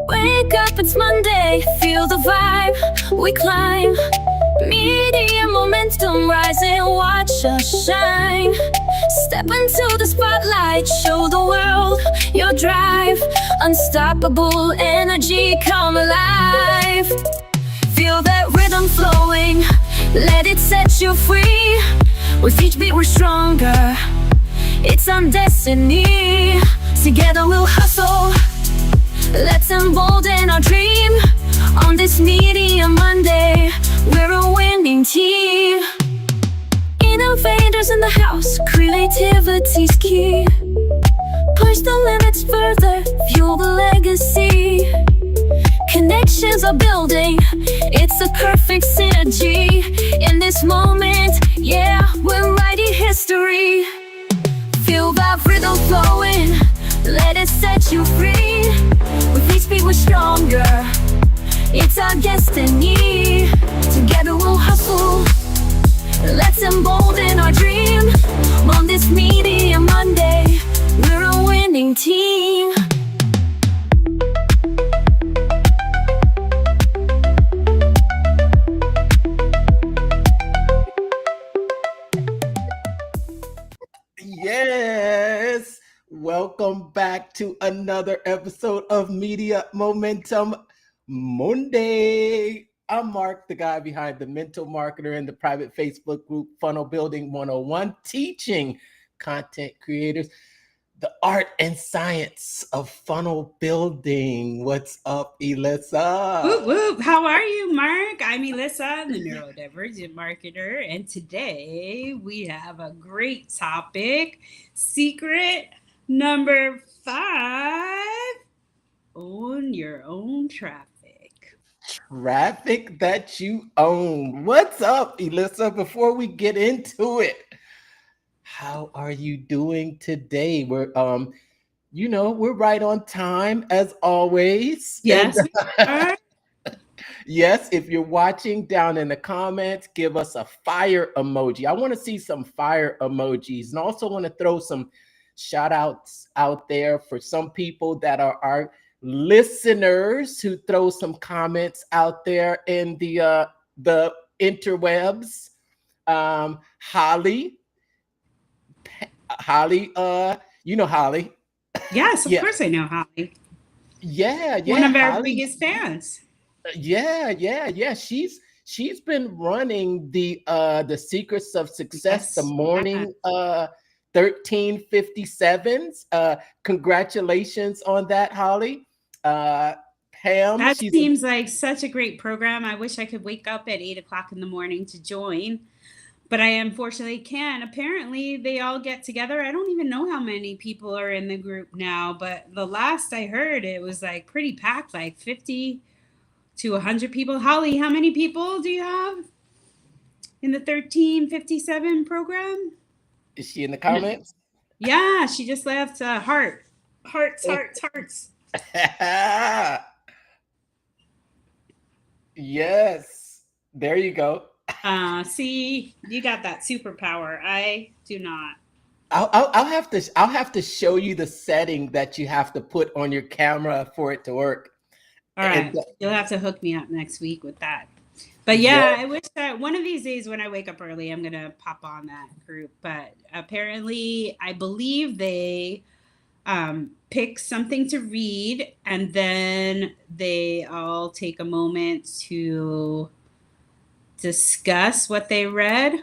Wake up, it's Monday, feel the vibe, we climb. Media momentum rising, watch us shine. Step into the spotlight, show the world your drive. Unstoppable energy, come alive. Feel that rhythm flowing, let it set you free. With each beat we're stronger, it's our destiny. Together we'll hustle, let's embolden our dream. On this Media Monday, we're a winning team. Innovators in the house, creativity's key. Push the limits further, fuel the legacy. Connections are building, it's a perfect synergy. In this moment, yeah, we're writing history. Feel that rhythm flowing, let it set you free. With each beat we're stronger, it's our destiny. Together we'll hustle, let's embolden our dream. On this Media Monday, we're a winning team. Yes, welcome back to another episode of Media Momentum Monday. I'm Mark, the guy behind the Mental Marketer and the private Facebook group Funnel Building 101, teaching content creators the art and science of funnel building. What's up, Elissa? Whoop, whoop. How are you, Mark? I'm Elissa, the neurodivergent marketer, and today we have a great topic. Secret number 5, own your own traffic. Traffic that you own. What's up, Elissa? Before we get into it, how are you doing today? We're we're right on time as always. Yes, And, we are. yes, if you're watching, down in the comments, give us a fire emoji. I want to see some fire emojis, and also want to throw some shout outs out there for some people that are our listeners who throw some comments out there in the interwebs. Holly, you know Holly. Yes, of Yeah, course I know Holly. yeah, One of our Holly. biggest fans. Yeah. She's been running the Secrets of Success, the Yes. morning 1357s. Congratulations on that, Holly. Pam, That she's seems like such a great program. I wish I could wake up at 8 o'clock in the morning to join, but I unfortunately can't. Apparently, they all get together. I don't even know how many people are in the group now, but the last I heard, it was like pretty packed, like 50 to 100 people. Holly, how many people do you have in the 1357 program? is she in the comments? Yeah, she just left hearts. Yes, there you go. See, you got that superpower. I do not. I'll have to show you the setting that you have to put on your camera for it to work. All And right. You'll have to hook me up next week with that. But yeah, I wish that one of these days when I wake up early, I'm going to pop on that group. But apparently, I believe they pick something to read and then they all take a moment to discuss what they read.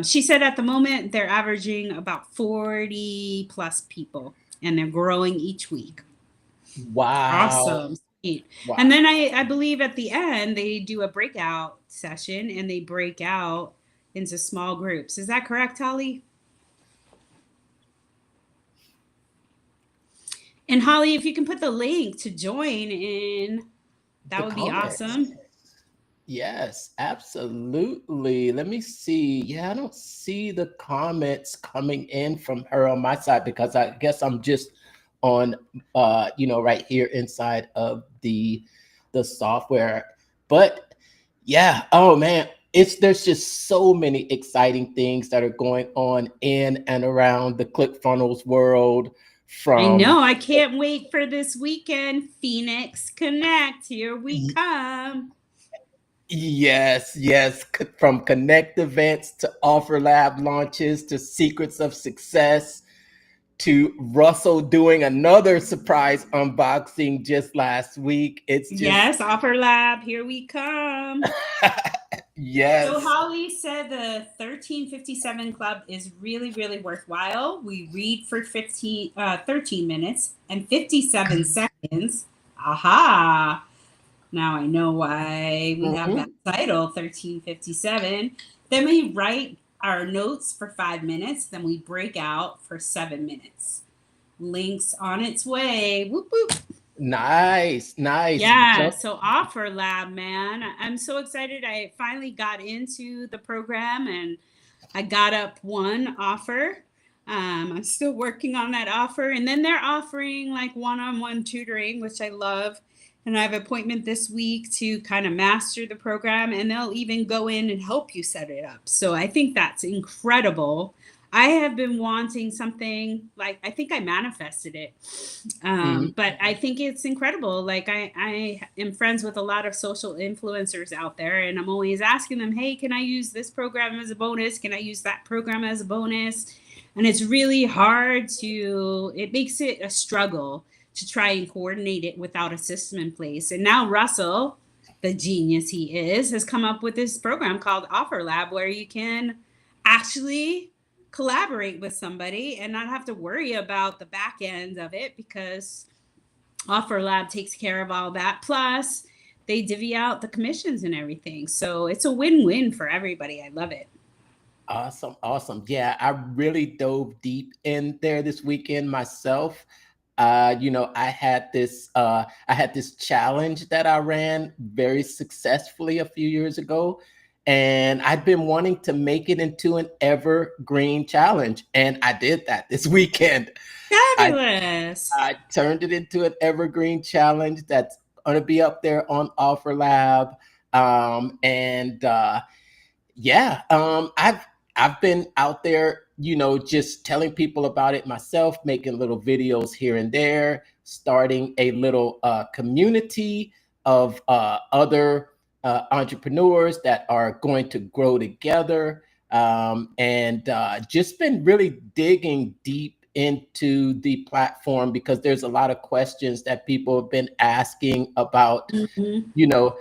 She said at the moment they're averaging about 40 plus people and they're growing each week. wow. Awesome. Wow. And then I believe at the end they do a breakout session and they break out into small groups. Is that correct, Holly? And Holly, if you can put the link to join in, that would be awesome. Yes, absolutely. Let me see. Yeah, I don't see the comments coming in from her on my side because I guess I'm just on right here inside of the software. But yeah, oh man, there's just so many exciting things that are going on in and around the ClickFunnels world. I From know. I can't wait for this weekend. Phoenix Connect. Here we come. yes, yes, from Connect events to OfferLab launches to Secrets of Success to Russell doing another surprise unboxing just last week. It's just Yes, OfferLab. Here we come. So yes. Holly said the 1357 Club is really, really worthwhile. We read for 13 minutes and 57 seconds. Aha! Now I know why we have that Mhm. title, 1357. Then we write our notes for 5 minutes. Then we break out for 7 minutes. Links on its way. Whoop, whoop. Nice, nice. Yeah, Jump. so Offer Lab, man. I'm so excited. I finally got into the program and I got up one offer. I'm still working on that offer. And then they're offering like one on one tutoring, which I love. And I have an appointment this week to kind of master the program, and they'll even go in and help you set it up. So I think that's incredible. I have been wanting something like, I think I manifested it. Mhm. But I think it's incredible. Like I am friends with a lot of social influencers out there, and I'm always asking them, hey, can I use this program as a bonus? Can I use that program as a bonus? And it's really hard it makes it a struggle to try and coordinate it without a system in place. And now Russell, the genius he is, has come up with this program called Offer Lab where you can actually collaborate with somebody and not have to worry about the back end of it, because Offer Lab takes care of all that. Plus, they divvy out the commissions and everything. So it's a win-win for everybody. I love it. Awesome, awesome. Yeah, I really dove deep in there this weekend myself. I had this challenge that I ran very successfully a few years ago, and I'd been wanting to make it into an evergreen challenge, and I did that this weekend. I Fabulous. I turned it into an evergreen challenge that's going to be up there on OfferLab. And yeah, I've been out there, just telling people about it myself, making little videos here and there, starting a little community of other entrepreneurs that are going to grow together, and just been really digging deep into the platform because there's a lot of questions that people have been asking about, Mhm. you know,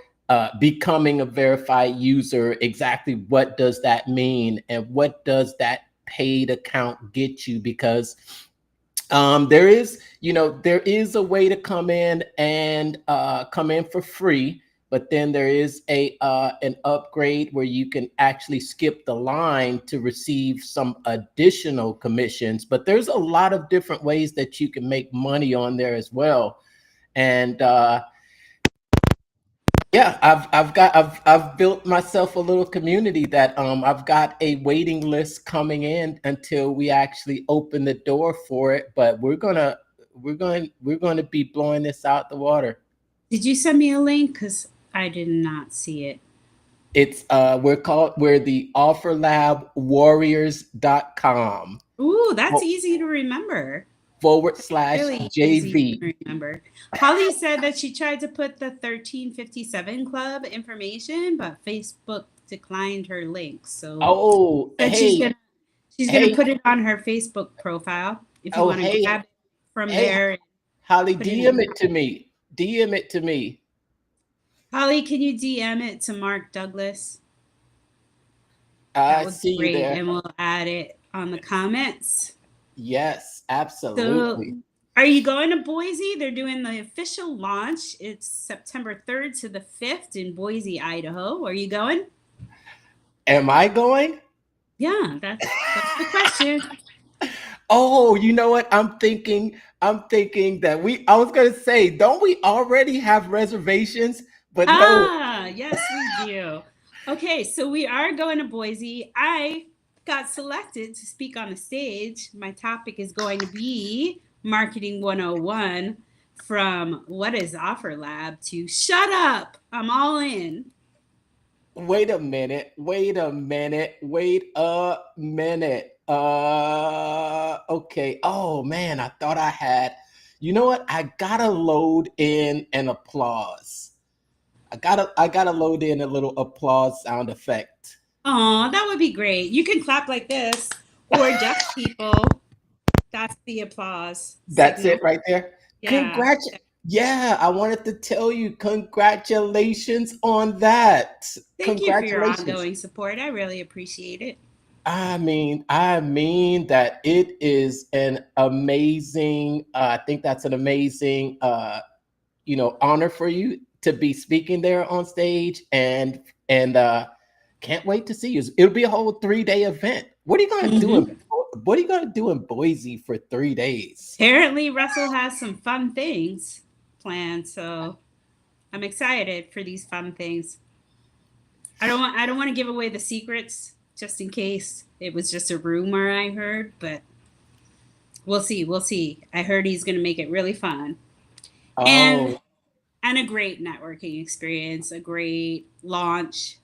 becoming a verified user. Exactly what does that mean, and what does that paid account get you? Because there is a way to come in and come in for free, but then there is an upgrade where you can actually skip the line to receive some additional commissions. But there's a lot of different ways that you can make money on there as well. And yeah, I've built myself a little community that I've got a waiting list coming in until we actually open the door for it. But we're going to be blowing this out the water. Did you send me a link? Because I did not see it. It's we're the offerlabwarriors.com Ooh, that's easy to remember. forward slash Really easy JV. to remember. Holly said that she tried to put the 1357 Club information, but Facebook declined her link. So Oh, said she's gonna hey, put it on her Facebook profile if you oh, want to hey, grab it from hey, there and Holly, put it in. DM it to me. DM it to me. Holly, can you DM it to Mark Douglas? That I would see be you great, there. and we'll add it on the comments. Yes, So, absolutely. are you going to Boise? They're doing the official launch. It's September 3rd to the 5th in Boise, Idaho. Are you going? Am I going? Yeah, that's the question. Oh, you know what? I'm thinking that I was gonna say, don't we already have reservations? But no. Ah, yes, we do. Okay, so we are going to Boise. I got selected to speak on the stage. My topic is going to be Marketing 101, from what is Offer Lab to shut up. I'm all in. Wait a minute. Wait a minute. Wait a minute. Okay. Oh man, I thought I had. You know what? I gotta load in an applause. I gotta load in a little applause sound effect. Oh, that would be great. You can clap like this, or deaf people. That's the applause That's it signal. right there. Yeah. Congratulations. Yeah, I wanted to tell you congratulations on that. Thank you for your Congratulations. ongoing support. I really appreciate it. I mean that it is an amazing. I think that's an amazing, honor for you to be speaking there on stage, and can't wait to see you. It'll be a whole 3 day event. What are you going to do in Hmm. What are you going to do in Boise for 3 days? Apparently, Russell has some fun things planned, so I'm excited for these fun things. I don't want to give away the secrets just in case it was just a rumor I heard, but we'll see. We'll see. I heard he's going to make it really fun and Oh, and a great networking experience, a great launch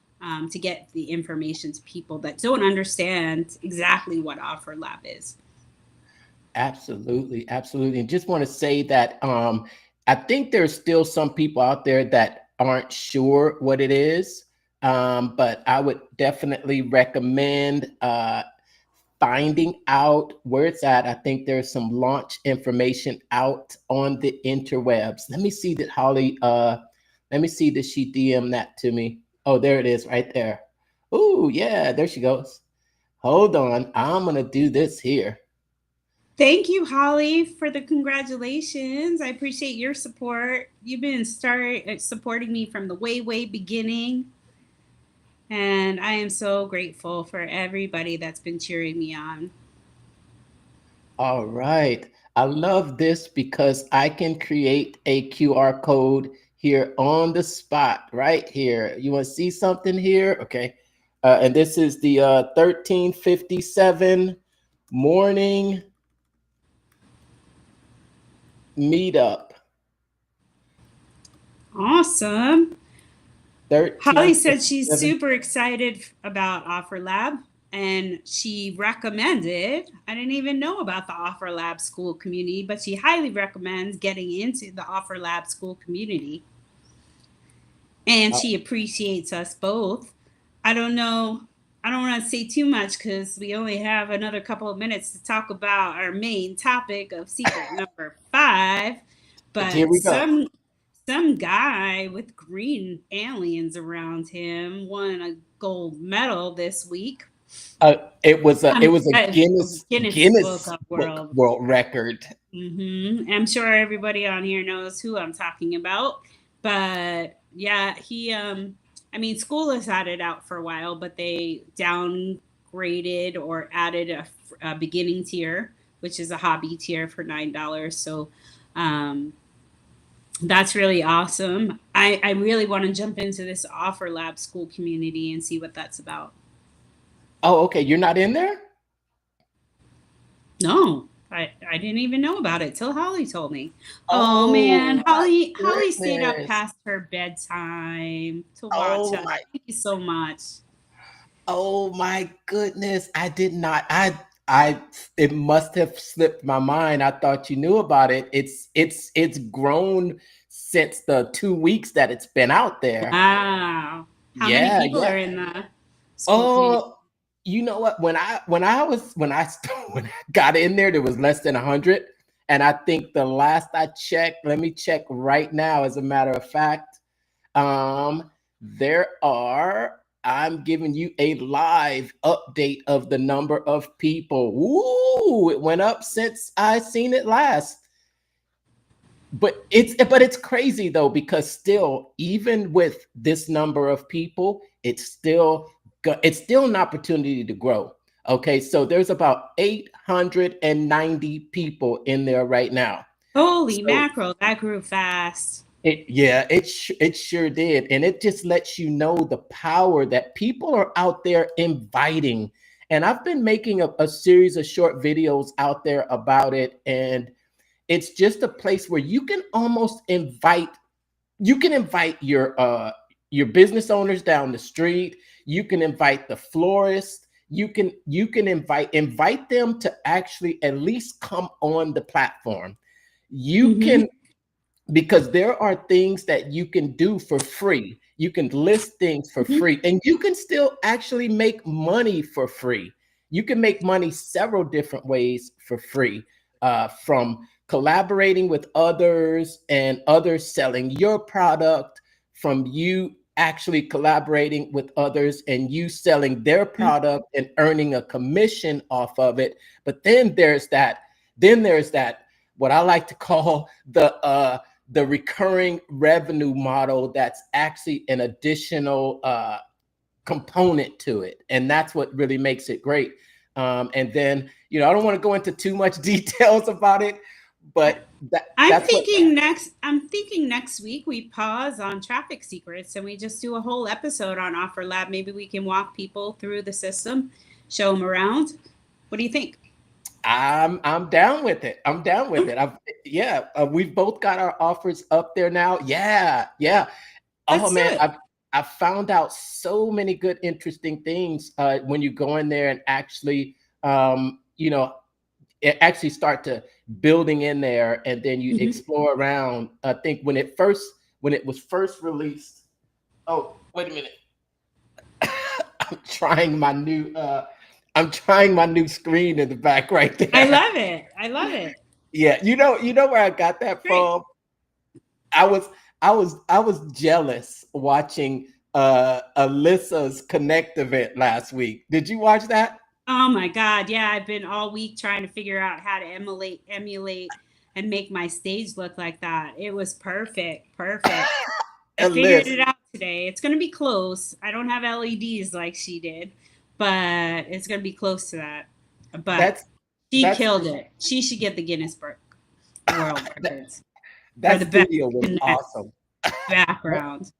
to get the information to people that don't understand exactly what OfferLab is. absolutely, absolutely. And just want to say that I think there's still some people out there that aren't sure what it is. But I would definitely recommend finding out where it's at. I think there's some launch information out on the interwebs. Let me see that Holly, let me see that she DM that to me. Oh, there it is right there. Oh, yeah, there she goes. Hold on. I'm going to do this here. Thank you, Holly, for the congratulations. I appreciate your support. You've been supporting me from the way beginning, and I am so grateful for everybody that's been cheering me on. All right. I love this because I can create a QR code here on the spot right here. You want to see something here? Okay. And this is the 1357 morning meetup. Awesome. Holly said she's 1357. super excited about OfferLab and she recommended, I didn't even know about the OfferLab school community, but she highly recommends getting into the OfferLab school community. And Uh, she appreciates us both. I don't know. I don't want to say too much because we only have another couple of minutes to talk about our main topic of secret number 5. Here But we go. some guy with green aliens around him won a gold medal this week. It was a Guinness Book Guinness of Book World. World Record. I'm sure everybody on here knows who I'm talking about, but yeah, I mean, school has had it out for a while, but they downgraded or added a beginning tier, which is a hobby tier for $9. So, um, that's really awesome. I really want to jump into this Offer Lab school community and see what that's about. Oh, okay. You're not in there? No, I didn't even know about it till Holly told me. Oh Oh man, my Holly stayed up goodness. past her bedtime to watch Oh us. my Thank you so much. Oh my goodness. I did not. It must have slipped my mind. I thought you knew about it. It's grown since the 2 weeks that it's been out there. Wow. How many Yeah, people yeah. are in the school community? Oh, you know what? When I got in there was less than 100. And I think the last I checked, let me check right now, as a matter of fact. There are, I'm giving you a live update of the number of people. Ooh, it went up since I seen it last. But it's crazy though, because still, even with this number of people, it's still an opportunity to grow. Okay, so there's about 890 people in there right now. Holy So mackerel, that grew fast. it sure did, and it just lets you know the power that people are out there inviting. And I've been making a series of short videos out there about it, and it's just a place where you can invite your your business owners down the street. You can invite the florist. You can invite them to actually at least come on the platform. You Mm-hmm. can, because there are things that you can do for free. You can list things for Mm-hmm. free, and you can still actually make money for free. You can make money several different ways for free, from collaborating with others and others selling your product, from you actually collaborating with others and you selling their product and earning a commission off of it. But then there's that what I like to call the recurring revenue model, that's actually an additional component to it. And that's what really makes it great. And then, I don't want to go into too much details about it, but I'm that's what. thinking next week we pause on traffic secrets and we just do a whole episode on OfferLab. Maybe we can walk people through the system, show them around. What do you think? I'm down with it. I'm down with it. We've both got our offers up there now. Yeah. Oh Let's do man, it. I've found out so many good, interesting things when you go in there and actually, it actually start to building in there, and then you Mm-hmm. explore around. I think when it was first released. Oh, wait a minute. I'm trying my new screen in the back right I there. love it. I love it. Yeah, you know where I got that Great. from? I was jealous watching Alyssa's Connect event last week. Did you watch that? Oh my God. Yeah, I've been all week trying to figure out how to emulate and make my stage look like that. It was perfect. Perfect. I figured Alyssa, it out today. It's going to be close. I don't have LEDs like she did, but it's going to be close to that. But that's she that's killed it. She should get the Guinness Book World that, Records for the that best studio was in that awesome. background.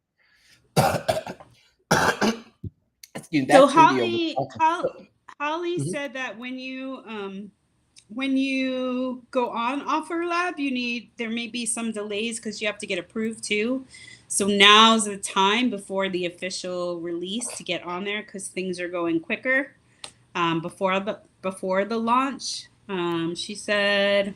Excuse me, So that studio was awesome. Holly Mhm. said that when you go on OfferLab, there may be some delays because you have to get approved too. So now's the time before the official release to get on there because things are going quicker before the launch. She said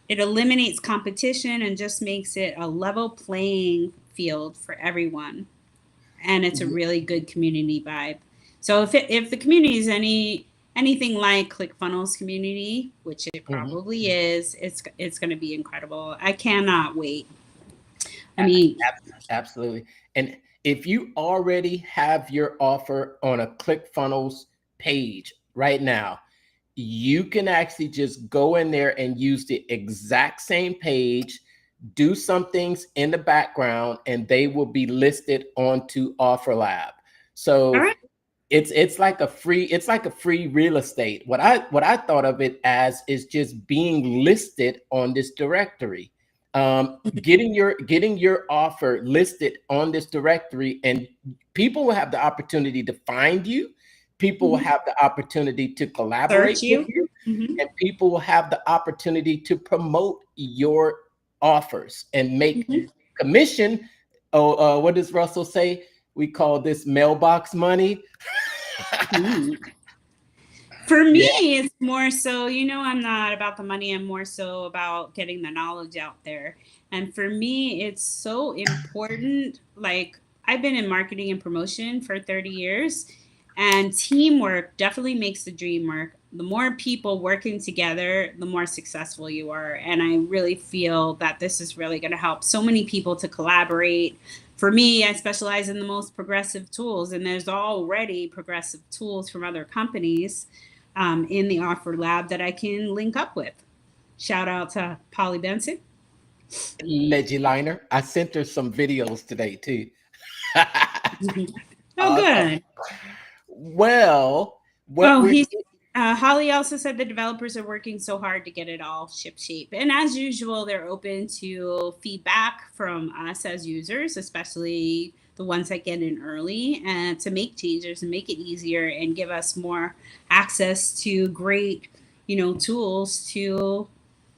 it eliminates competition and just makes it a level playing field for everyone, and it's a really good community vibe. So if the community is anything like ClickFunnels community, which it Mhm. probably is, it's going to be incredible. I cannot wait. I A- mean, Absolutely. And if you already have your offer on a ClickFunnels page right now, you can actually just go in there and use the exact same page, do some things in the background, and they will be listed onto OfferLab. all So right. it's like a free real estate. What I thought of it as is just being listed on this directory. Getting your offer listed on this directory, and people will have the opportunity to find you. People will Mhm. have the opportunity to collaborate Search with you. you, Hmm. and people will have the opportunity to promote your offers and make Hmm. commission. Oh, what does Russell say? We call this mailbox money. For me, Yeah. it's more so, I'm not about the money. I'm more so about getting the knowledge out there. And for me, it's so important. Like, I've been in marketing and promotion for 30 years, and teamwork definitely makes the dream work. The more people working together, the more successful you are. And I really feel that this is really going to help so many people to collaborate. For me, I specialize in the most progressive tools, and there's already progressive tools from other companies in the Offer Lab that I can link up with. Shout out to Polly Benson. Legiliner. I sent her some videos today too. Oh, Awesome. good. Well, what Oh, we're Holly also said the developers are working so hard to get it all ship shape. And as usual, they're open to feedback from us as users, especially the ones that get in early, and to make changes and make it easier and give us more access to great, tools to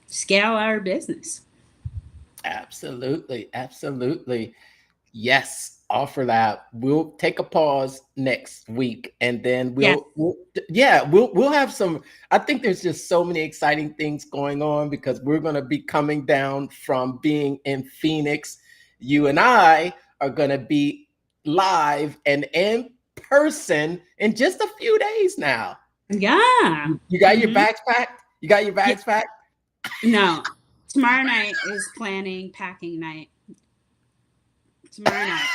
scale our business. absolutely. Yes. OfferLab. We'll take a pause next week, and then we'll have some. I think there's just so many exciting things going on because we're going to be coming down from being in Phoenix. You and I are going to be live and in person in just a few days now. Yeah. You got your bags packed? You got your bags packed? No. Tomorrow night is packing night. Tomorrow night.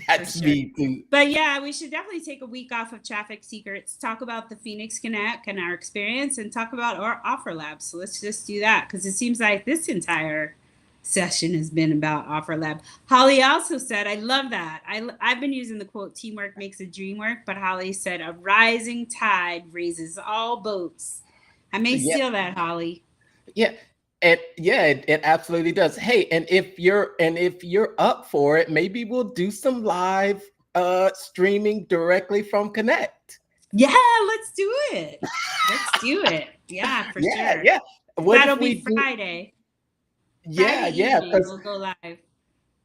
That's me too. But yeah, we should definitely take a week off of Traffic Secrets, talk about the Phoenix Connect and our experience, and talk about our OfferLab. So let's just do that, because it seems like this entire session has been about OfferLab. Holly also said, I love that. I've been using the quote, teamwork makes the dream work, but Holly said, a rising tide raises all boats. I may steal that, Holly. Yeah. It absolutely does. Hey, and if you're up for it, maybe we'll do some live streaming directly from Connect. Yeah, let's do it. Let's do it. Yeah, for sure. Yeah. That'll be Friday. Yeah. We'll go live.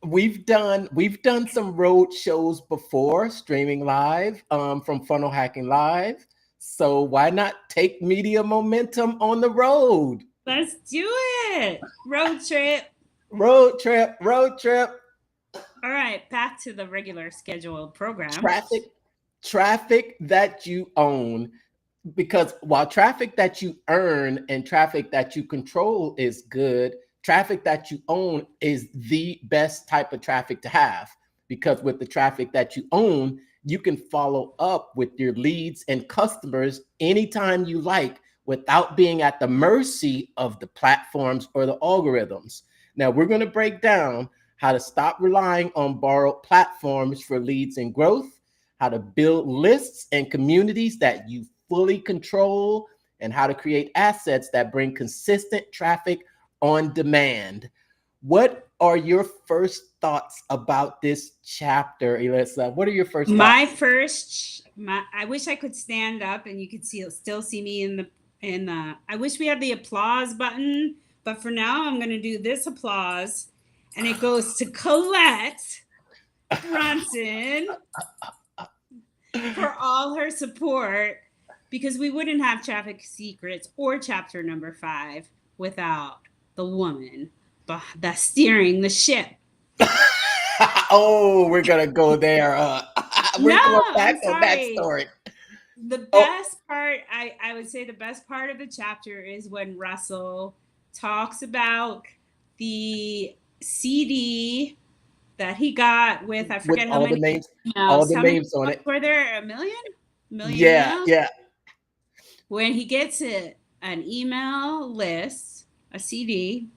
We've done some road shows before, streaming live from Funnel Hacking Live. So why not take media momentum on the road? Let's do it. Road trip. All right, back to the regular scheduled program. Traffic that you own, because while traffic that you earn and traffic that you control is good, traffic that you own is the best type of traffic to have, because with the traffic that you own, you can follow up with your leads and customers anytime you like, without being at the mercy of the platforms or the algorithms. Now, we're going to break down how to stop relying on borrowed platforms for leads and growth, how to build lists and communities that you fully control, and how to create assets that bring consistent traffic on demand. What are your first thoughts about this chapter, Elissa? What are your first thoughts? I wish I could stand up and you could still see me in the I wish we had the applause button, but for now I'm going to do this applause, and it goes to Colette Brunson for all her support, because we wouldn't have Traffic Secrets or chapter number 5 without the woman that's steering the ship. Oh, we're going to go there. We're going back on that story. The best part, I would say the best part of the chapter is when Russell talks about the CD that he got with, I forget how many names, all the names on it. Were there a million? Yeah. When he gets an email list, a CD,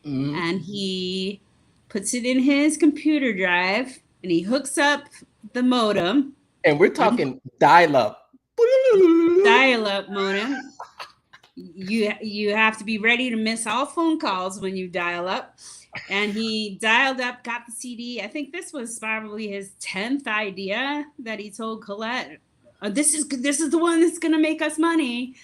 and he puts it in his computer drive, and he hooks up the modem. And we're talking dial-up modem. You have to be ready to miss all phone calls when you dial up. And he dialed up, got the CD. I think this was probably his 10th idea that he told Colette, this is the one that's going to make us money.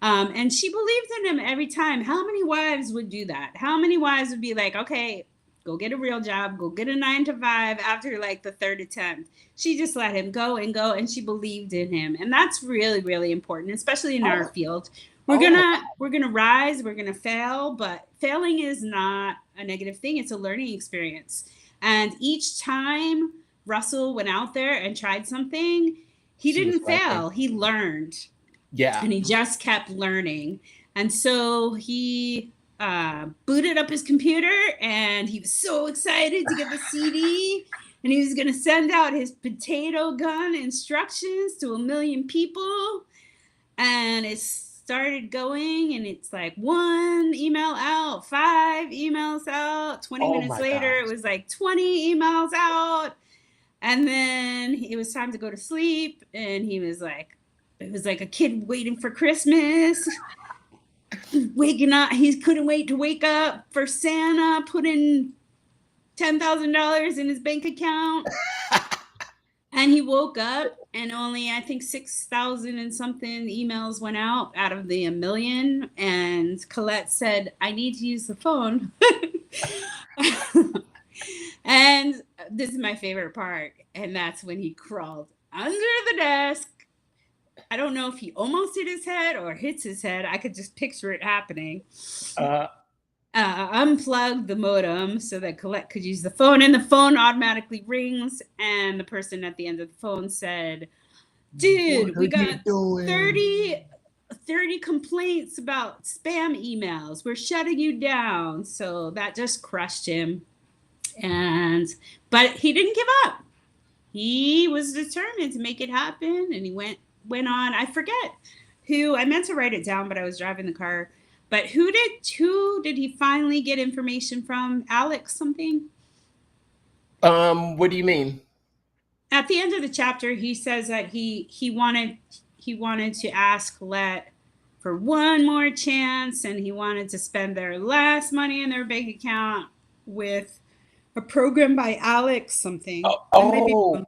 And she believed in him every time. How many wives would do that? How many wives would be like, okay, go get a real job, go get a 9 to 5 after like the 3rd attempt? She just let him go, and she believed in him. And that's really, really important, especially in our field. We're gonna rise, we're gonna fail, but failing is not a negative thing. It's a learning experience. And each time Russell went out there and tried something, he didn't fail. He learned. Yeah. And he just kept learning. And so he booted up his computer, and he was so excited to get the CD, and he was going to send out his potato gun instructions to 1 million people. And it started going, and it's like 1 email out, 5 emails out. 20 minutes later, it was like 20 emails out. And then it was time to go to sleep, and he was like, it was like a kid waiting for Christmas. Waking up, he couldn't wait to wake up for Santa, put in $10,000 in his bank account. And he woke up, and only, I think, 6,000 and something emails went out of the 1 million. And Colette said, I need to use the phone. And this is my favorite part, and that's when he crawled under the desk. I don't know if he almost hit his head or hits his head. I could just picture it happening. Unplugged the modem so that Colette could use the phone, and the phone automatically rings, and the person at the end of the phone said, dude, we got 30 complaints about spam emails. We're shutting you down. So that just crushed him. But he didn't give up. He was determined to make it happen, and he went on. I forget who. I meant to write it down, but I was driving the car. But who did he finally get information from? Alex something? What do you mean? At the end of the chapter, he says that he wanted to ask Colette for one more chance, and he wanted to spend their last money in their bank account with a program by Alex something. And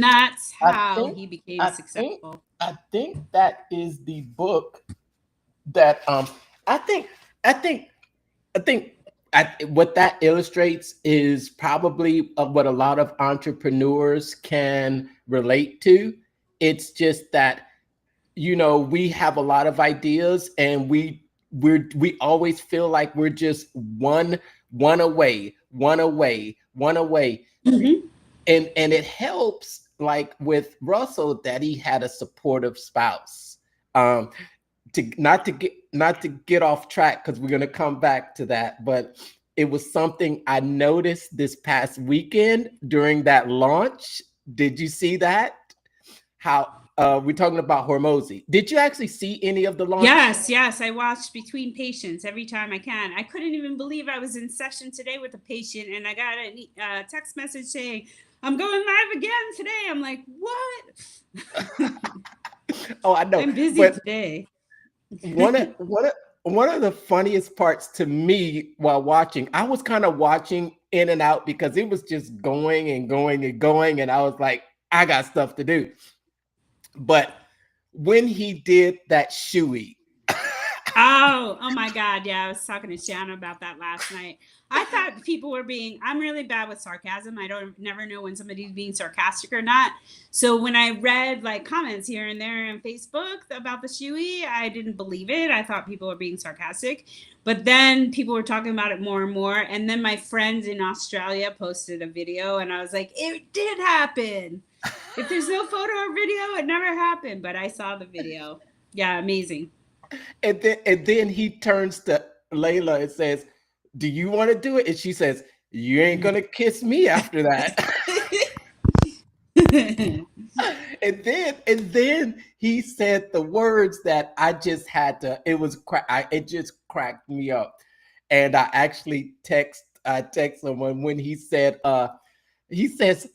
that's how he became successful. I think that is the book that I think what that illustrates is probably what a lot of entrepreneurs can relate to. It's just that, you know, we have a lot of ideas, and we always feel like we're just one away. Mm-hmm. And it helps, like with Russell, that he had a supportive spouse. Not to get off track, because we're going to come back to that, but it was something I noticed this past weekend during that launch. Did you see that? How we're talking about Hormozi. Did you actually see any of the launch? Yes. I watched Between Patients every time I can. I couldn't even believe I was in session today with a patient, and I got a text message saying, I'm going live again today. I'm like, what? Oh, I know. I'm busy today. One of the funniest parts to me while watching, I was kind of watching in and out because it was just going, and I was like, I got stuff to do. But when he did that shoey, oh my God. Yeah, I was talking to Shanna about that last night. I thought people were I'm really bad with sarcasm. I never know when somebody's being sarcastic or not. So when I read like comments here and there on Facebook about the shoey, I didn't believe it. I thought people were being sarcastic. But then people were talking about it more and more. And then my friends in Australia posted a video, and I was like, it did happen. If there's no photo or video, it never happened. But I saw the video. Yeah, amazing. And then he turns to Layla and says, do you want to do it? And she says, you ain't gonna kiss me after that. and then he said the words that I just had to. It just cracked me up. And I actually text someone when he said, he says,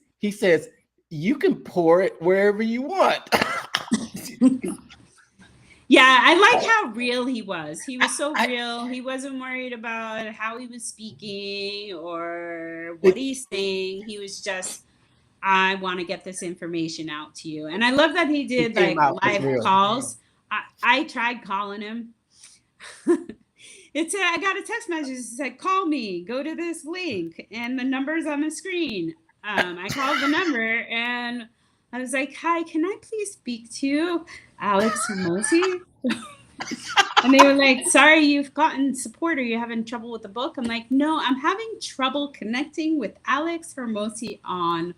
you can pour it wherever you want. Yeah, I like how real he was. He was so real. He wasn't worried about how he was speaking or what he's saying. He was just, I want to get this information out to you. And I love that he did like live calls. I tried calling him. I got a text message. It said, call me, go to this link, and the number's on the screen. I called the number, and I was like, hi, can I please speak to Alex Hormozi? And they were like, sorry, you've gotten support. Are you having trouble with the book? I'm like, no, I'm having trouble connecting with Alex Hormozi on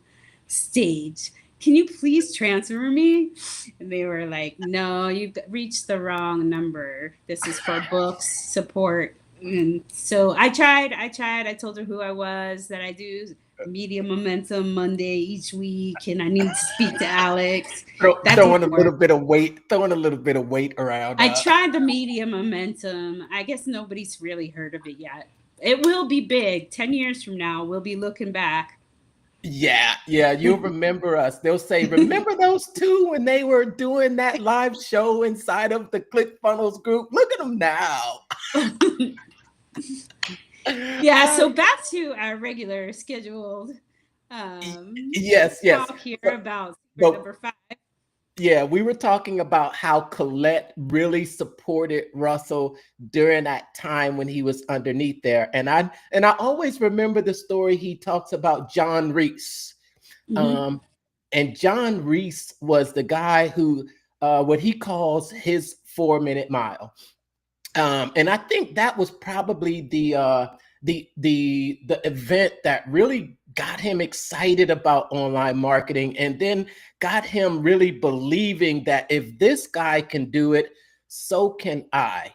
stage. Can you please transfer me? And they were like, no, you've reached the wrong number. This is for books support. And so I tried. I told her who I was, that I do Media Momentum Monday each week, and I need to speak to Alex. Throwing a little bit of weight around. I tried the Media Momentum. I guess nobody's really heard of it yet. It will be big. 10 years from now, we'll be looking back. Yeah, you'll remember us. They'll say, remember those two when they were doing that live show inside of the ClickFunnels group? Look at them now. Yeah, so back to our regular scheduled yes talk here about number 5. Yeah, we were talking about how Colette really supported Russell during that time when he was underneath there. And I always remember the story he talks about John Reese. Mhm. Um, and John Reese was the guy who what he calls his 4 minute mile. And I think that was probably the event that really got him excited about online marketing, and then got him really believing that if this guy can do it, so can I.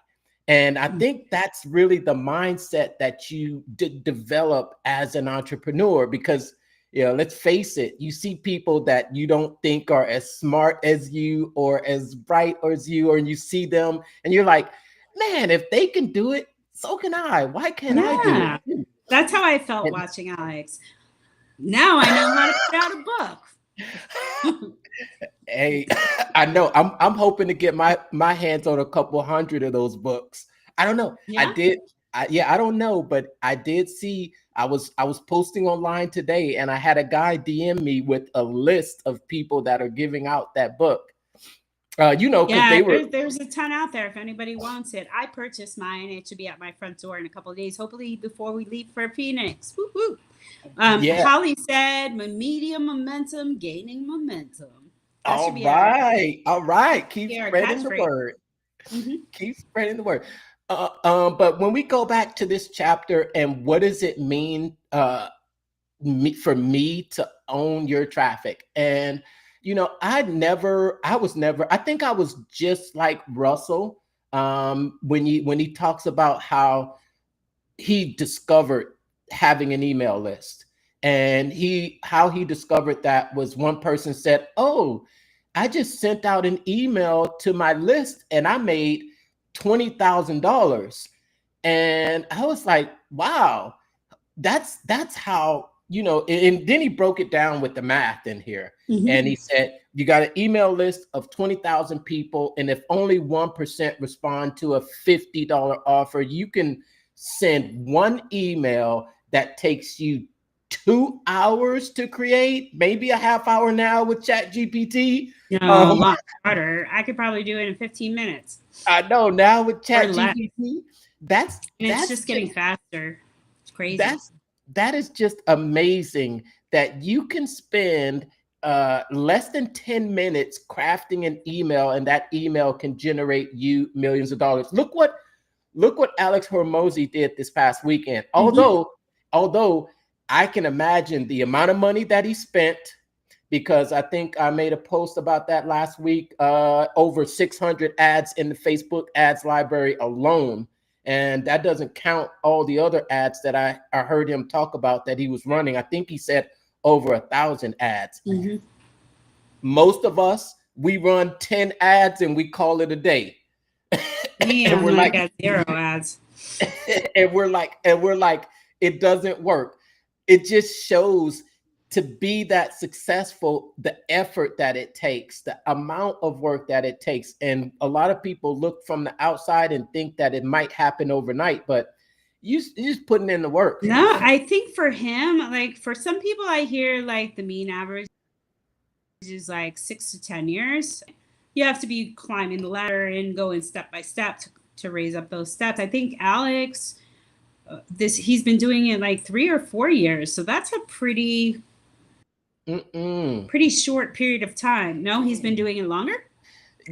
And I think that's really the mindset that you develop as an entrepreneur, because let's face it, you see people that you don't think are as smart as you or as bright as you, or you see them and you're like, man, if they can do it, so can I. Why can't I do it Yeah, too? that's how I felt And watching Alex. Now I know how to put out a book. hey, I know I'm hoping to get my hands on a couple hundred of those books. I don't know. I Yeah. did. Yeah, I don't know, but I did see. I was posting online today, and I had a guy DM me with a list of people that are giving out that book. Because Yeah, they were. there's a ton out there if anybody wants it. I purchased mine. It should be at my front door in a couple of days, hopefully before we leave for Phoenix. Woo woo. Yeah. Holly said, "Media momentum, gaining momentum." That should All be our right. All right. Keep spreading the catchphrase. word. Hmm. Keep spreading the word. But when we go back to this chapter, and what does it mean for me to own your traffic? And I think I was just like Russell, when he talks about how he discovered having an email list. And how he discovered that was, one person said, "Oh, I just sent out an email to my list and I made $20,000." And I was like, wow, that's how, and then he broke it down with the math in here. Hmm. And he said, you got an email list of 20,000 people, and if only 1% respond to a $50 offer, you can send one email that takes you 2 hours to create, maybe a half hour now with Chat GPT. No, a um lot harder. I could probably do it in 15 minutes I know now with or Chat less, GPT, that's and it's that's just getting faster. It's crazy. that's that is just amazing that you can spend less than 10 minutes crafting an email, and that email can generate you millions of dollars. Look what Alex Hormozy did this past weekend. Hmm. Although I can imagine the amount of money that he spent, because I think I made a post about that last week. Over 600 ads in the Facebook ads library alone. And that doesn't count all the other ads that I heard him talk about that he was running. I think he said over 1,000 ads. Hmm. Most of us, we run 10 ads and we call it a day. Me, and I'm we're like like, at zero ads. and we're like, it doesn't work. It just shows, to be that successful, the effort that it takes, the amount of work that it takes. And a lot of people look from the outside and think that it might happen overnight, but you're just putting in the work. No, I think for him, like for some people, I hear like the mean average is like 6 to 10 years. You have to be climbing the ladder and going step by step to raise up those steps. I think Alex, he's been doing it like 3 or 4 years, so that's a Mm-mm. pretty short period of time. No, he's been doing it longer.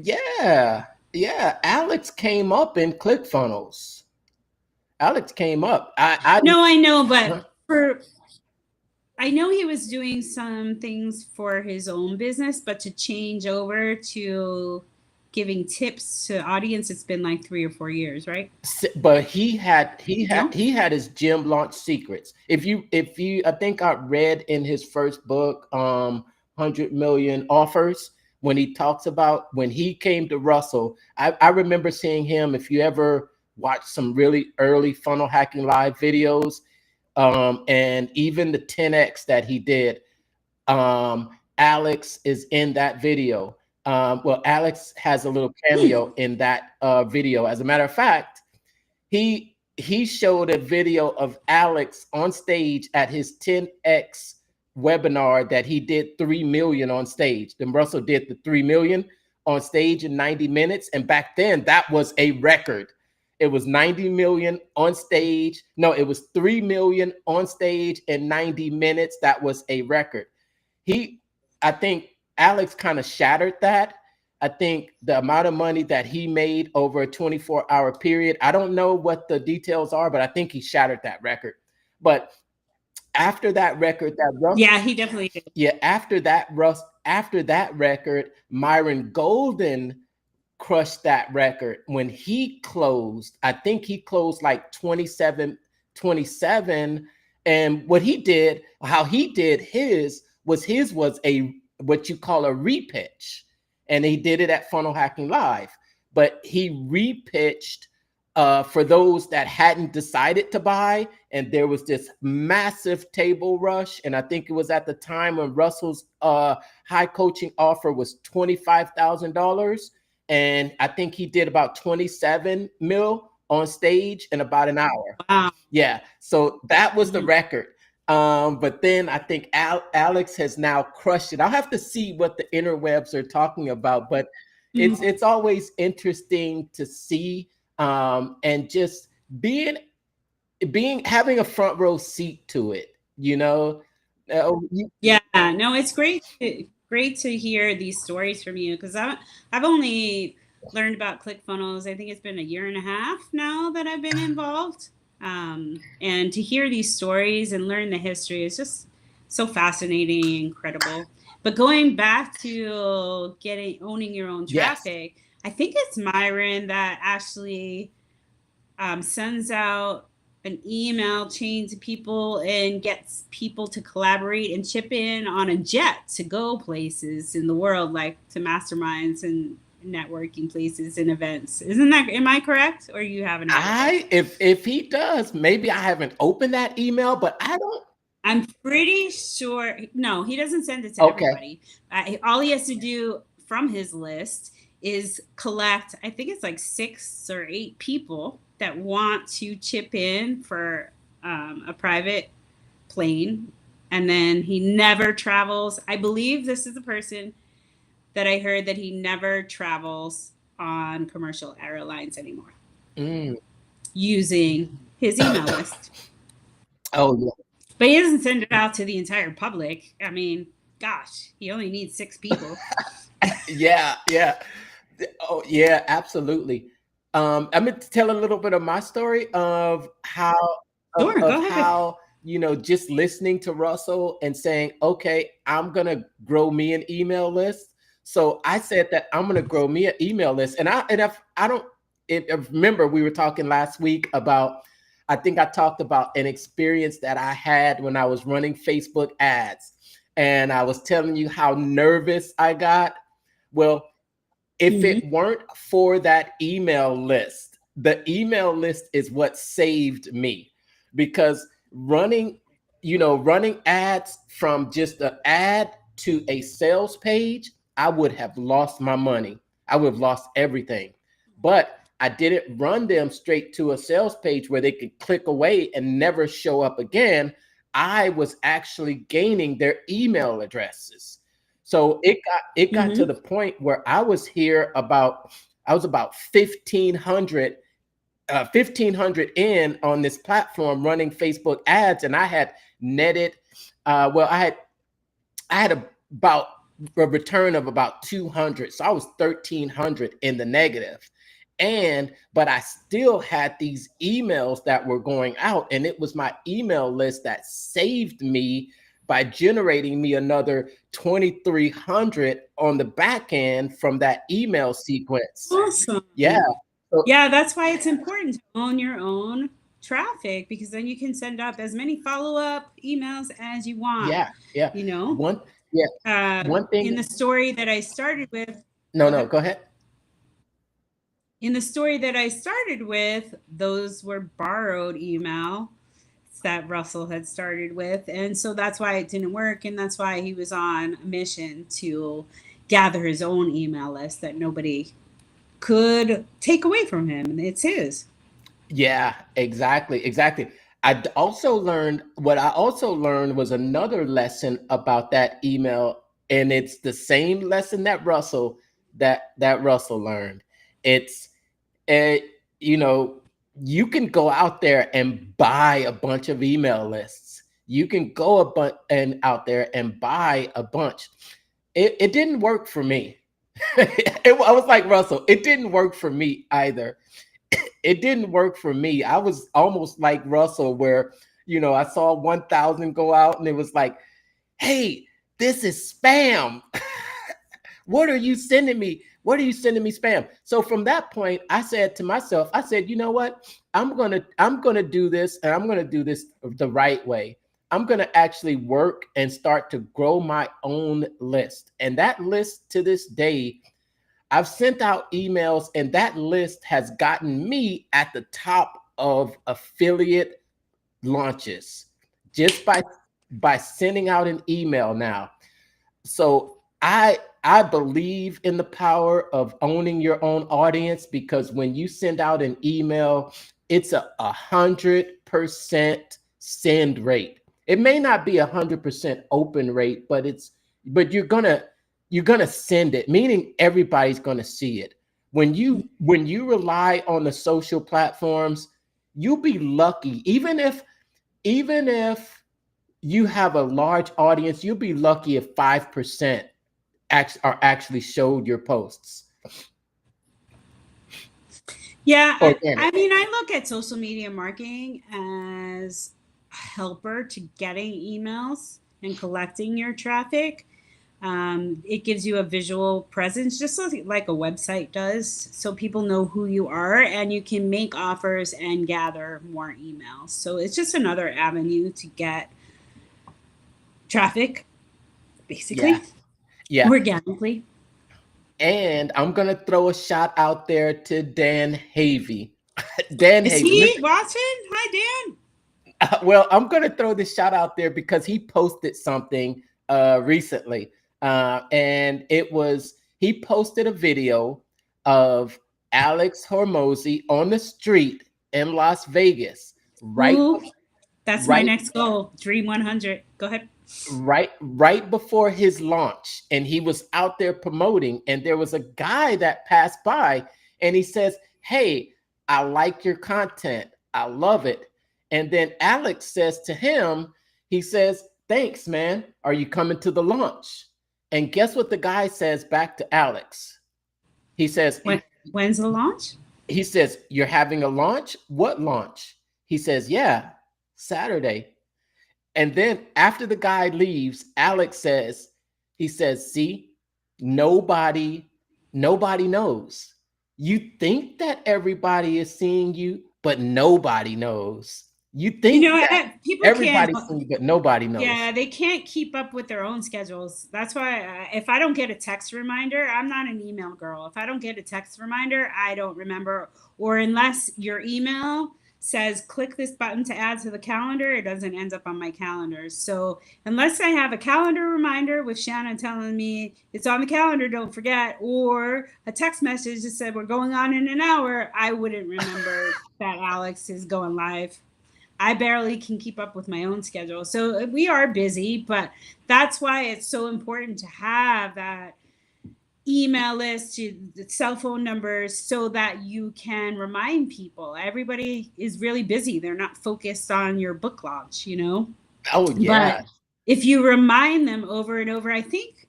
Yeah, yeah. Alex came up in ClickFunnels. Alex came up. No, I know, but Huh? for I know he was doing some things for his own business, but to change over to giving tips to audience, it's been like 3 or 4 years, right? But No. he had his gym launch secrets. If you I think I read in his first book, 100 million offers, when he talks about when he came to Russell. I remember seeing him. If you ever watch some really early funnel hacking live videos, and even the 10x that he did, Alex is in that video. Well, Alex has a little Hmm. cameo in that video. As a matter of fact, he showed a video of Alex on stage at his 10x webinar that he did 3 million on stage. Then Russell did the 3 million on stage in 90 minutes. And back then that was a record. It was 90 million on stage. No, it was 3 million on stage in 90 minutes. That was a record. I think Alex kind of shattered that. I think the amount of money that he made over a 24-hour period, I don't know what the details are, but I think he shattered that record. But after that record, yeah, he definitely did. Yeah, after that record, Myron Golden crushed that record when he closed. I think he closed like 27. And what he did, how he did his was a what you call a repitch. And he did it at Funnel Hacking Live. But he repitched for those that hadn't decided to buy, and there was this massive table rush. And I think it was at the time when Russell's high coaching offer was $25,000. And I think he did about 27 mil on stage in about an hour. Wow. Yeah. So that was the record. But then I think Alex has now crushed it. I'll have to see what the interwebs are talking about, but it's always interesting to see, and just having a front row seat to it, you know? Yeah, no, it's great to hear these stories from you, because I've only learned about ClickFunnels. I think it's been a year and a half now that I've been involved. And to hear these stories and learn the history is just so fascinating and incredible. But going back to owning your own traffic, yes. I think it's Myron that actually sends out an email chain to people and gets people to collaborate and chip in on a jet to go places in the world, like to masterminds and networking places and events. Am I correct? Or you haven't? If he does, maybe I haven't opened that email, but I'm pretty sure. No, he doesn't send it to everybody. All he has to do from his list is collect, I think it's like 6 or 8 people that want to chip in for a private plane. And then he never travels. I believe this is the person that I heard that he never travels on commercial airlines anymore using his email list. Oh, yeah. But he doesn't send it out to the entire public. I mean, gosh, he only needs 6 people. Yeah. Oh, yeah, absolutely. I'm going to tell a little bit of my story of how, just listening to Russell and saying, okay, I'm going to grow me an email list. So I said that I'm going to grow me an email list. And remember we were talking last week about, I think I talked about an experience that I had when I was running Facebook ads. And I was telling you how nervous I got. Well, if it weren't for that email list, the email list is what saved me, because running ads from just an ad to a sales page, I would have lost my money. I would have lost everything. But I didn't run them straight to a sales page where they could click away and never show up again. I was actually gaining their email addresses. So it got to the point where I was about 1,500 in on this platform running Facebook ads, and I had netted. I had about a return of about 200, so I was 1,300 in the negative. But I still had these emails that were going out, and it was my email list that saved me by generating me another 2,300 on the back end from that email sequence. Awesome. Yeah. Yeah, that's why it's important to own your own traffic, because then you can send up as many follow-up emails as you want. Yeah. You know? One thing in the story that I started with. No, go ahead. In the story that I started with, those were borrowed email that Russell had started with. And so that's why it didn't work. And that's why he was on a mission to gather his own email list that nobody could take away from him. And it's his. Yeah, exactly. what I also learned was another lesson about that email, and it's the same lesson that Russell learned. It's uh, you know, you can go out there and buy a bunch of email lists. You can go out there and buy a bunch. It didn't work for me. I was like Russell. It didn't work for me either. It didn't work for me. I was almost like Russell, where I saw 1,000 go out, and it was like, "Hey, this is spam. What are you sending me? What are you sending me spam?" So from that point, I said to myself, I said, you know what? I'm gonna do this, and I'm gonna do this the right way. I'm gonna actually work and start to grow my own list. And that list, to this day, I've sent out emails, and that list has gotten me at the top of affiliate launches just by sending out an email now. So I believe in the power of owning your own audience, because when you send out an email, it's 100% send rate. It may not be 100% open rate, but you're gonna send it, meaning everybody's gonna see it. When you rely on the social platforms, you'll be lucky. Even if you have a large audience, you'll be lucky if 5% are actually showed your posts. Yeah, I Organic. mean, I look at social media marketing as a helper to getting emails and collecting your traffic. It gives you a visual presence, just like a website does, so people know who you are and you can make offers and gather more emails. So it's just another avenue to get traffic, Yeah, basically, yeah. organically. And I'm gonna throw a shot out there to Dan Havey. Dan Is Havey. he watching? Hi, Dan. Well, I'm gonna throw this shout out there because he posted something recently, and he posted a video of Alex Hormozy on the street in Las Vegas, right, Ooh, that's my right, next goal. Dream 100. Go ahead. right before his launch, and he was out there promoting, and there was a guy that passed by, and he says, "Hey, I like your content. I love it." And then Alex says to him, he says, "Thanks, man. Are you coming to the launch?" And guess what the guy says back to Alex? He says, When's the launch? "You're having a launch? What launch?" He says, "Yeah, Saturday." And then after the guy leaves, Alex says, he says, "See, nobody, nobody knows. You think that everybody is seeing you, but nobody knows. You You think know, that people can't. everybody's seeing you, but nobody knows." Yeah, they can't keep up with their own schedules. That's why if I don't get a text reminder, I'm not an email girl. If I don't get a text reminder, I don't remember. Or unless your email says click this button to add to the calendar, it doesn't end up on my calendar. So unless I have a calendar reminder with Shannon telling me it's on the calendar, don't forget, or a text message that said we're going on in an hour, I wouldn't remember that Alex is going live. I barely can keep up with my own schedule. So we are busy, but that's why it's so important to have that email list, cell phone numbers, so that you can remind people. Everybody is really busy. They're not focused on your book launch. Oh But yeah, if you remind them over and over, I think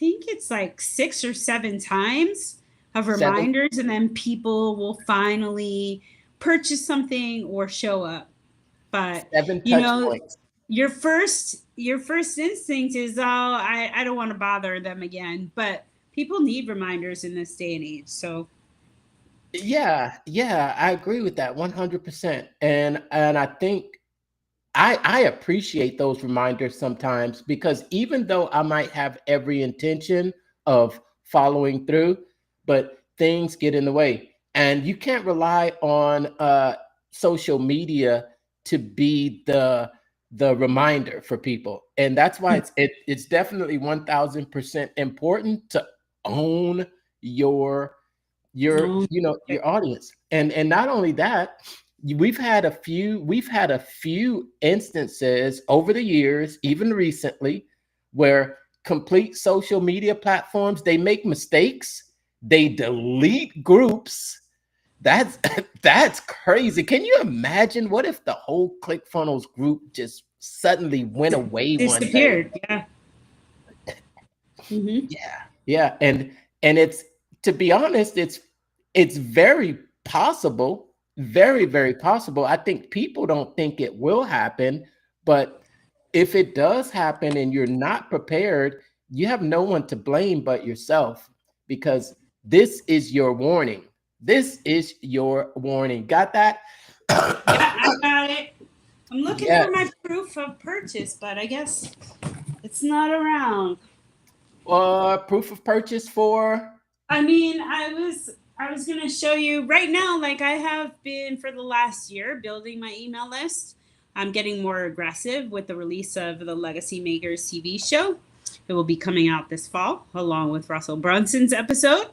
it's like 6 or 7 times of seven reminders, and then people will finally purchase something or show up. But seven you touch know, points. your first instinct is, oh, I don't want to bother them again. But people need reminders in this day and age. So Yeah, yeah, I agree with that 100%. And I think I appreciate those reminders sometimes, because even though I might have every intention of following through, but things get in the way. And you can't rely on social media to be the reminder for people. And that's why it's definitely 1,000% important to own your no. your audience. And not only that, we've had a few instances over the years, even recently, where complete social media platforms, they make mistakes, they delete groups. That's that's crazy. Can you imagine what if the whole ClickFunnels group just suddenly went away one day? Disappeared. Yeah. Hmm. Yeah, yeah, and it's, to be honest, it's very possible, very, very possible. I think people don't think it will happen, but if it does happen and you're not prepared, you have no one to blame but yourself, because this is your warning. This is your warning. Got that? Yeah, I got it. I'm looking Yes. for my proof of purchase, but I guess it's not around. Proof of purchase for. I mean, I was gonna show you right now. Like I have been for the last year building my email list. I'm getting more aggressive with the release of the Legacy Makers TV show. It will be coming out this fall, along with Russell Brunson's episode.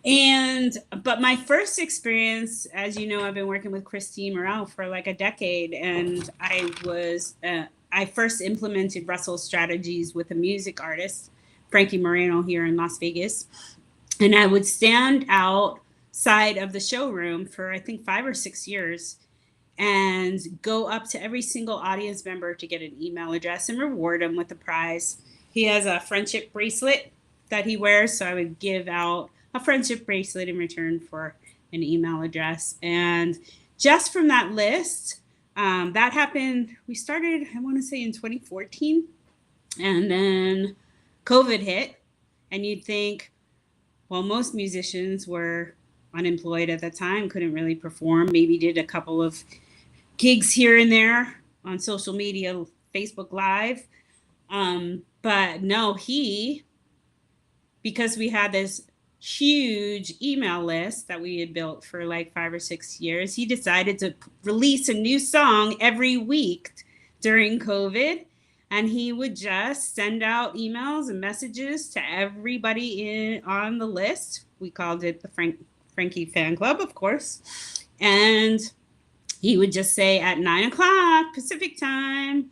And but my first experience, as you know, I've been working with Christine Morel for like a decade, and I first implemented Russell's strategies with a music artist, Frankie Moreno, here in Las Vegas, and I would stand outside of the showroom for I think 5 or 6 years and go up to every single audience member to get an email address and reward them with a prize. He has a friendship bracelet that he wears, so I would give out a friendship bracelet in return for an email address. And just from that list, that happened. We started, I want to say, in 2014, and then COVID hit, and you'd think, well, most musicians were unemployed at the time, couldn't really perform, maybe did a couple of gigs here and there on social media, Facebook Live. But no, because we had this huge email list that we had built for like 5 or 6 years, he decided to release a new song every week during COVID. And he would just send out emails and messages to everybody on the list. We called it the Frankie Fan Club, of course. And he would just say at 9 o'clock Pacific time,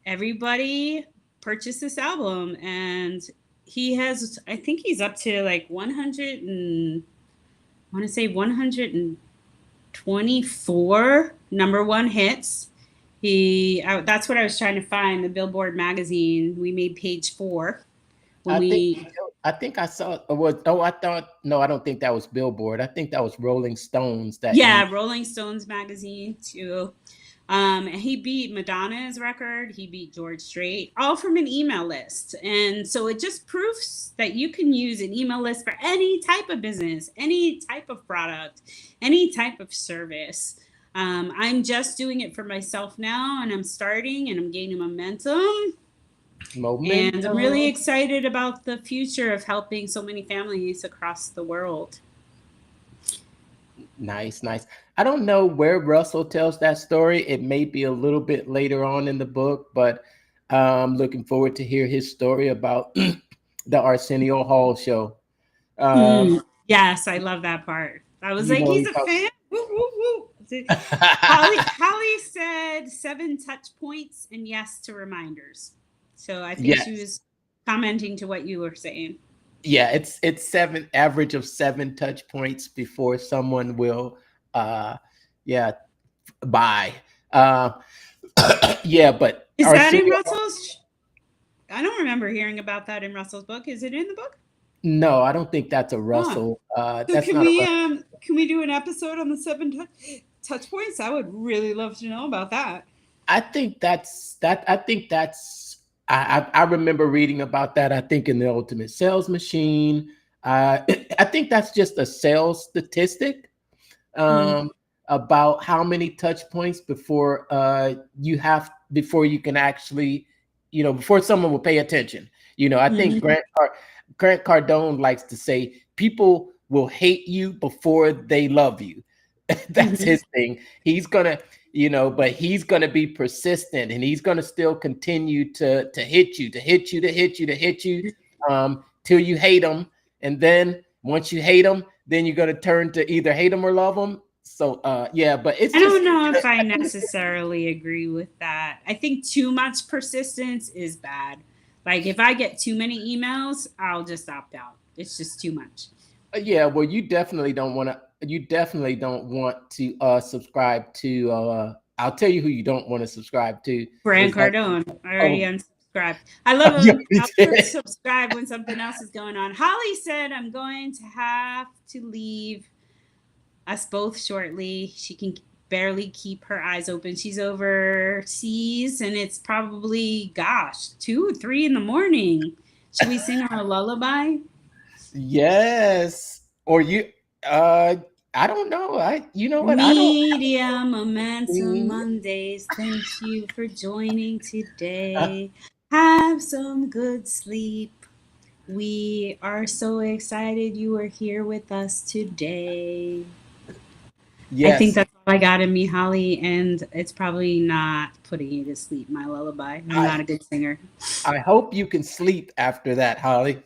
everybody purchase this album. And he has, I think he's up to like 100 and I want to say 124 number one hits. That's what I was trying to find, the Billboard magazine. We made page 4 when I think I saw. No, I don't think that was Billboard. I think that was Rolling Stones. Rolling Stones magazine too. He beat Madonna's record. He beat George Strait, all from an email list. And so it just proves that you can use an email list for any type of business, any type of product, any type of service. I'm just doing it for myself now, and I'm starting and I'm gaining momentum. And I'm really excited about the future of helping so many families across the world. Nice, nice. I don't know where Russell tells that story. It may be a little bit later on in the book, but I'm looking forward to hear his story about the Arsenio Hall show. Yes, I love that part. I was like, he's a fan. Woo, woo, woo. Holly said 7 touch points and yes to reminders. So I think she was commenting to what you were saying. Yeah, it's average of 7 touch points before someone will buy. But is that in Russell's? I don't remember hearing about that in Russell's book. Is it in the book? No, I don't think that's a Russell. So can we do an episode on the 7 touch points? I would really love to know about that. I remember reading about that. I think in the Ultimate Sales Machine. I think that's just a sales statistic about how many touch points before you can actually, before someone will pay attention. I think Grant Cardone likes to say people will hate you before they love you. That's his thing. He's gonna, but he's gonna be persistent, and he's gonna still continue to hit you, till you hate him. And then once you hate him, then you're gonna turn to either hate him or love him, So yeah, but it's I just don't know if I necessarily agree with that. I think too much persistence is bad. Like if I get too many emails, I'll just opt out. It's just too much. yeah, well, you definitely don't want to. You definitely don't want to subscribe to. I'll tell you who you don't want to subscribe to. Grant Is that? Cardone. I already Oh, unsubscribed. I love yeah, him. we I'll did. subscribe when something else is going on. Holly said I'm going to have to leave us both shortly. She can barely keep her eyes open. She's overseas and it's probably, gosh, 2 or 3 in the morning. Should we sing her a lullaby? Yes, or you. Uh, I don't know. You know what? I don't. Media Momentum Mondays. Thank you for joining today. Have some good sleep. We are so excited you are here with us today. I think Yes, that's all I got in me, Holly, and it's probably not putting you to sleep, my lullaby. I'm I not a good singer. I hope you can sleep after that, Holly.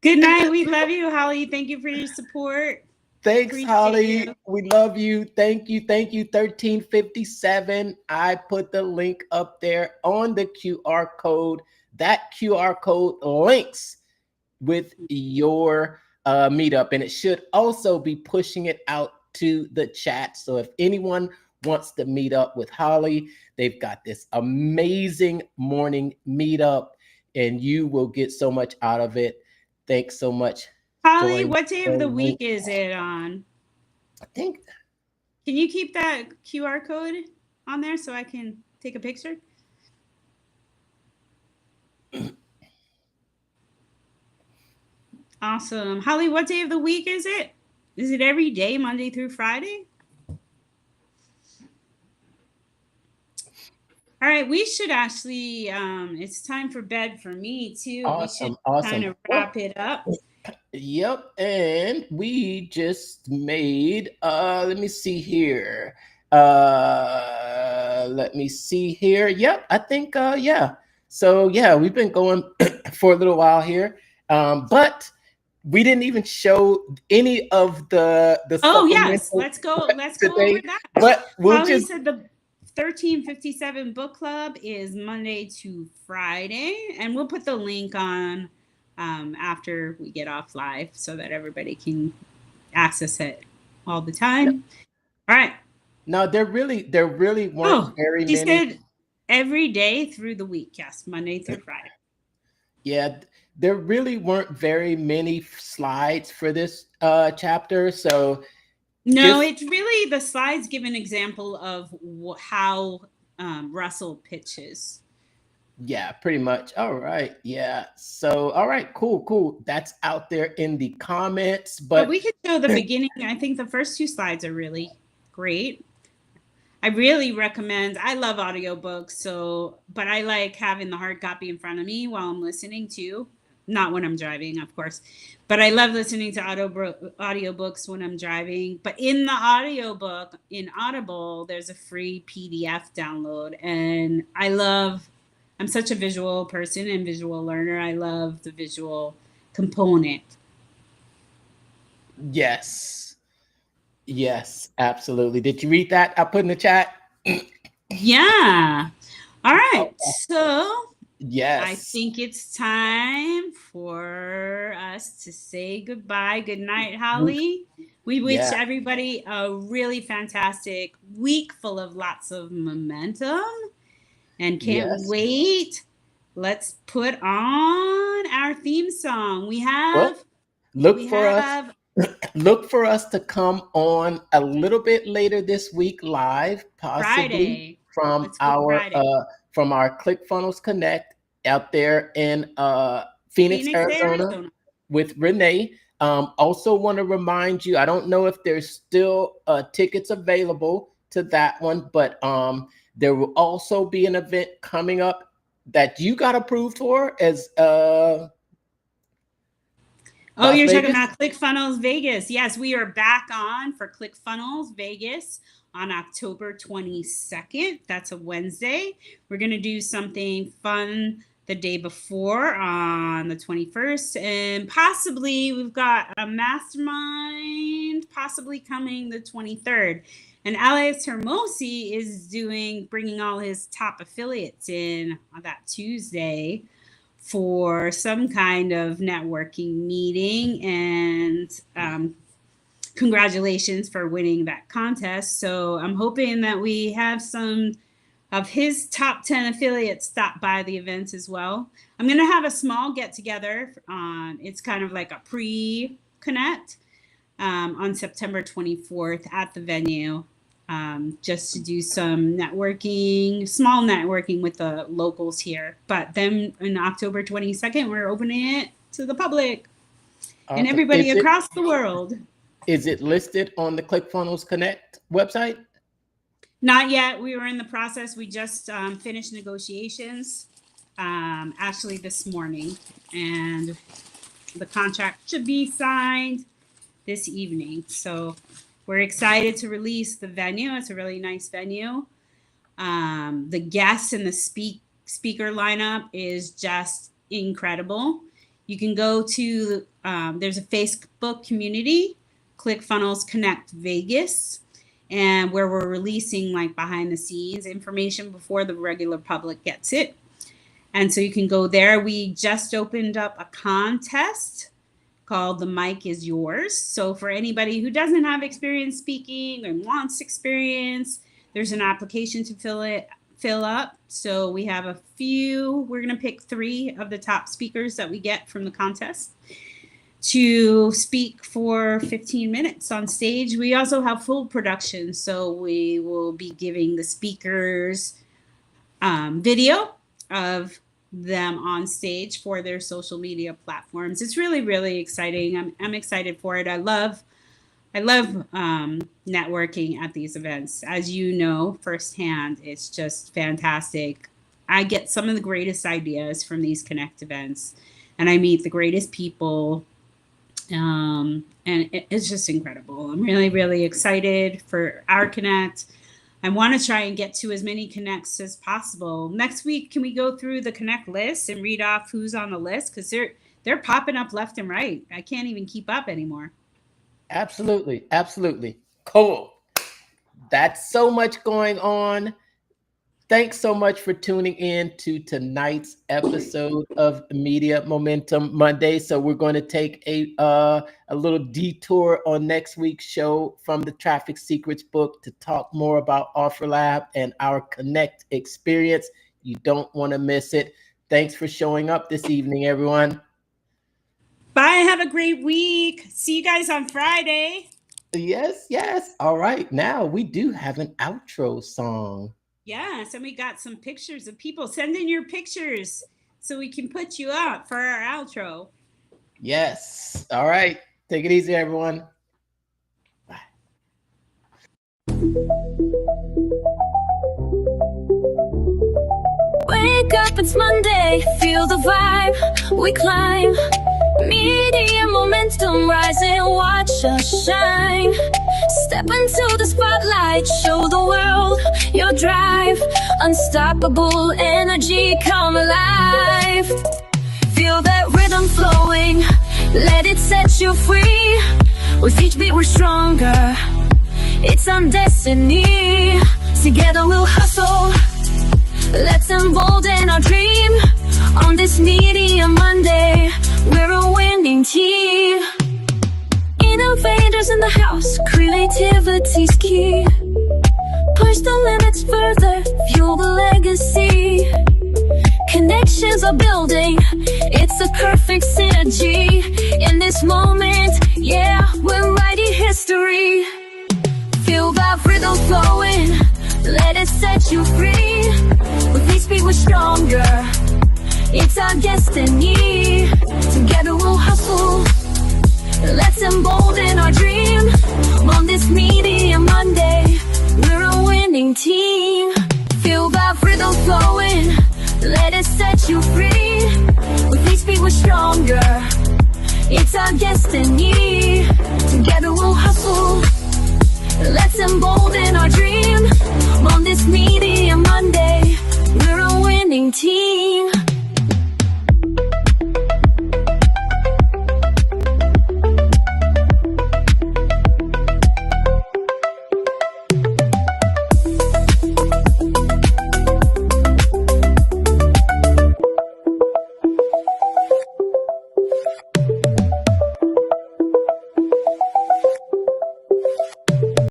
Good night. We love you, Holly. Thank you for your support. Thanks, Appreciate Holly. you. We love you. Thank you. Thank you. 1357. I put the link up there on the QR code. That QR code links with your meetup, and it should also be pushing it out to the chat. So if anyone wants to meet up with Holly, they've got this amazing morning meetup, and you will get so much out of it. Thanks so much. Holly, Join what day the of the link. week is it on? I think Can you keep that QR code on there so I can take a picture? Awesome. Holly, what day of the week is it? Is it every day, Monday through Friday? All right, we should actually, it's time for bed for me too. We should awesome, kind awesome. of wrap it up. Yep, and we just made let me see here. Let me see here. Yep, I think yeah. So yeah, we've been going for a little while here. But we didn't even show any of the Oh yes, supplemental let's go over today. that. But we'll Holly just said the 1357 book club is Monday to Friday, and we'll put the link on after we get off live so that everybody can access it all the time. All right. no, there really weren't Oh, very she many. said every day through the week. Yes, Monday through Friday. Yeah, there really weren't very many slides for this chapter. So No, just, it's really the slides give an example of how Russell pitches. yeah, pretty much. All right. Yeah. So, all right, cool. That's out there in the comments. But But we could show the beginning. I think the first 2 slides are really great. I really recommend, I love audiobooks, so, but I like having the hard copy in front of me while I'm listening too. Not when I'm driving, of course, but I love listening to audiobooks when I'm driving. But in the audiobook, in Audible, there's a free PDF download. And I'm such a visual person and visual learner. I love the visual component. yes. Yes, absolutely. Did you read that I put in the chat? Yeah. All right. So I Yes. think it's time for us to say goodbye. Good night, Holly. We wish Yeah. everybody a really fantastic week full of lots of momentum and can't Yes. wait. Let's put on our theme song. We Well, have look for us to come on a little bit later this week live, possibly Friday. from Let's go Friday. our ClickFunnels Connect out there in Phoenix, Arizona with Renee. Also want to remind you, I don't know if there's still tickets available to that one, but there will also be an event coming up that you got approved for as Oh, Las you're Vegas? talking about ClickFunnels Vegas. Yes, we are back on for ClickFunnels Vegas on October 22nd. That's a Wednesday. We're going to do something fun the day before on the 21st. And possibly we've got a mastermind possibly coming the 23rd. And Alex Hermosi is bringing all his top affiliates in on that Tuesday for some kind of networking meeting. And congratulations for winning that contest. So I'm hoping that we have some of his top 10 affiliates stop by the event as well. I'm going to have a small get together. It's kind of like a pre-connect on September 24th at the venue, just to do some networking, small networking with the locals here. But then on October 22nd, we're opening it to the public and everybody across the world. Is it listed on the ClickFunnels Connect website? Not yet. We were in the process. We just finished negotiations actually this morning, and the contract should be signed this evening. So we're excited to release the venue. It's a really nice venue. The guests and the speaker lineup is just incredible. You can go to, there's a Facebook community, ClickFunnels Connect Vegas, and where we're releasing like behind the scenes information before the regular public gets it. And so you can go there. We just opened up a contest called The Mic Is Yours. So for anybody who doesn't have experience speaking and wants experience, there's an application to fill up. So we have a few, we're going to pick 3 of the top speakers that we get from the contest to speak for 15 minutes on stage. We also have full production, so we will be giving the speakers video of them on stage for their social media platforms. It's really, really exciting. I'm excited for it. I love networking at these events. As you know firsthand, it's just fantastic. I get some of the greatest ideas from these Connect events, and I meet the greatest people. And it's just incredible. I'm really, really excited for our Connect. I want to try and get to as many Connects as possible. Next week, can we go through the Connect list and read off who's on the list? Because they're popping up left and right. I can't even keep up anymore. Absolutely. Absolutely. Cool. That's so much going on. Thanks so much for tuning in to tonight's episode of Media Momentum Monday. So we're going to take a little detour on next week's show from the Traffic Secrets book to talk more about OfferLab and our Connect experience. You don't want to miss it. Thanks for showing up this evening, everyone. Bye. Have a great week. See you guys on Friday. Yes, yes. All right. Now we do have an outro song. Yes, and we got some pictures of people. Send in your pictures so we can put you up for our outro. Yes. All right. Take it easy, everyone. Bye. Wake up, it's Monday. Feel the vibe. We climb. Media momentum rising. Watch us shine. Step into the spotlight, show the world your drive. Unstoppable energy, come alive. Feel that rhythm flowing, let it set you free. With each beat we're stronger, it's our destiny. Together we'll hustle, let's embolden our dream. On this Media Monday, we're a winning team. Innovators in the house, creativity's key. Push the limits further, fuel the legacy. Connections are building, it's a perfect synergy. In this moment, yeah, we're writing history. Feel that rhythm flowing, let it set you free. With each beat we're stronger, it's our destiny. Together we'll hustle, let's embolden our dream. On this Media Monday, we're a winning team. Feel that rhythm flowing, let it set you free. With each beat we're stronger, it's our destiny. Together we'll hustle, let's embolden our dream. On this Media Monday, we're a winning team.